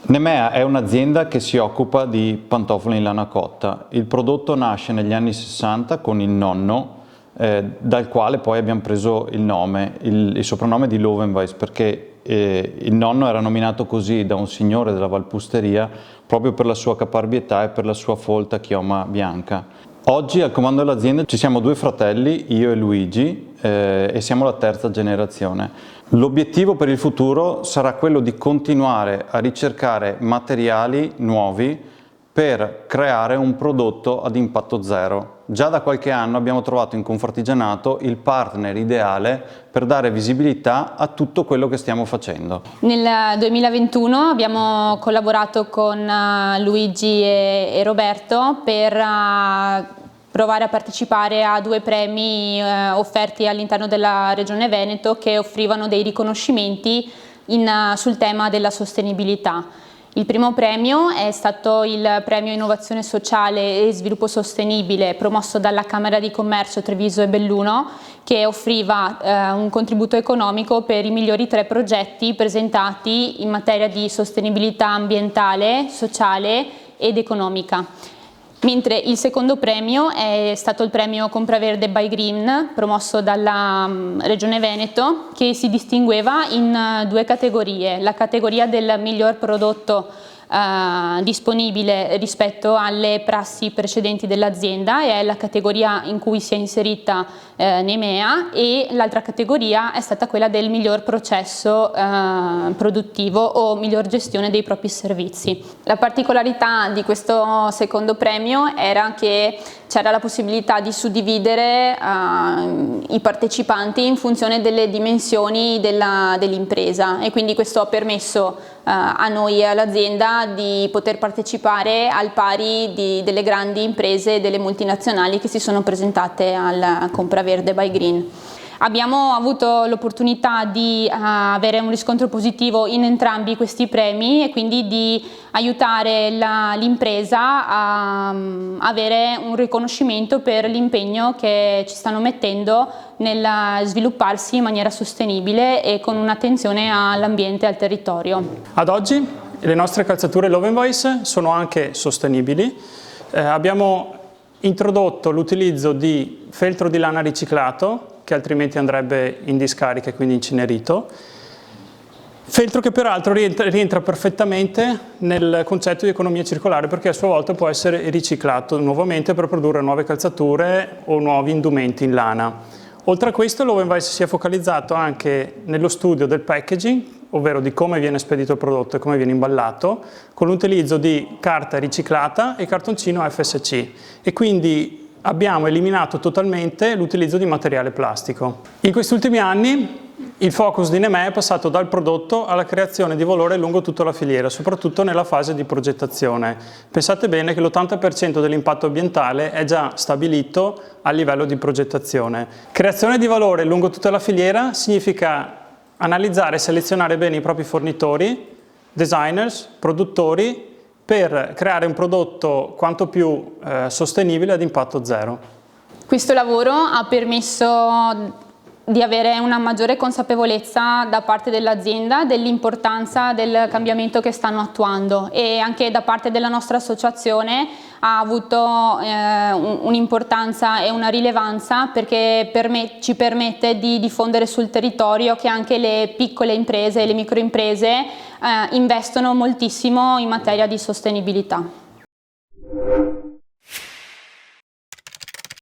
Nemea è un'azienda che si occupa di pantofole in lana cotta. Il prodotto nasce negli anni 60 con il nonno, dal quale poi abbiamo preso il nome, il soprannome di Lovenwijs, perché il nonno era nominato così da un signore della Valpusteria proprio per la sua caparbietà e per la sua folta chioma bianca. Oggi al comando dell'azienda ci siamo due fratelli, io e Luigi, e siamo la terza generazione. L'obiettivo per il futuro sarà quello di continuare a ricercare materiali nuovi per creare un prodotto ad impatto zero. Già da qualche anno abbiamo trovato in Confartigianato il partner ideale per dare visibilità a tutto quello che stiamo facendo. Nel 2021 abbiamo collaborato con Luigi e Roberto per provare a partecipare a due premi offerti all'interno della Regione Veneto che offrivano dei riconoscimenti sul tema della sostenibilità. Il primo premio è stato il premio Innovazione Sociale e Sviluppo Sostenibile promosso dalla Camera di Commercio Treviso e Belluno, che offriva un contributo economico per i migliori 3 progetti presentati in materia di sostenibilità ambientale, sociale ed economica. Mentre il secondo premio è stato il premio Compraverde by Green, promosso dalla Regione Veneto, che si distingueva in 2 categorie: la categoria del miglior prodotto disponibile rispetto alle prassi precedenti dell'azienda, e è la categoria in cui si è inserita Nemea, e l'altra categoria è stata quella del miglior processo produttivo o miglior gestione dei propri servizi. La particolarità di questo secondo premio era che c'era la possibilità di suddividere i partecipanti in funzione delle dimensioni dell'impresa, e quindi questo ha permesso a noi e all'azienda di poter partecipare al pari delle grandi imprese e delle multinazionali che si sono presentate al Compraverde by Green. Abbiamo avuto l'opportunità di avere un riscontro positivo in entrambi questi premi, e quindi di aiutare l'impresa a avere un riconoscimento per l'impegno che ci stanno mettendo nel svilupparsi in maniera sostenibile e con un'attenzione all'ambiente e al territorio. Ad oggi le nostre calzature Lovenwijs sono anche sostenibili. Abbiamo introdotto l'utilizzo di feltro di lana riciclato, che altrimenti andrebbe in discarica e quindi incenerito, feltro che peraltro rientra perfettamente nel concetto di economia circolare, perché a sua volta può essere riciclato nuovamente per produrre nuove calzature o nuovi indumenti in lana. Oltre a questo, Lovenwijs si è focalizzato anche nello studio del packaging, ovvero di come viene spedito il prodotto e come viene imballato, con l'utilizzo di carta riciclata e cartoncino FSC, e quindi abbiamo eliminato totalmente l'utilizzo di materiale plastico. In questi ultimi anni il focus di Nemea è passato dal prodotto alla creazione di valore lungo tutta la filiera, soprattutto nella fase di progettazione. Pensate bene che l'80% dell'impatto ambientale è già stabilito a livello di progettazione. Creazione di valore lungo tutta la filiera significa analizzare e selezionare bene i propri fornitori, designers, produttori, per creare un prodotto quanto più sostenibile ad impatto zero. Questo lavoro ha permesso di avere una maggiore consapevolezza da parte dell'azienda dell'importanza del cambiamento che stanno attuando, e anche da parte della nostra associazione ha avuto un'importanza e una rilevanza, perché ci permette di diffondere sul territorio che anche le piccole imprese e le microimprese investono moltissimo in materia di sostenibilità.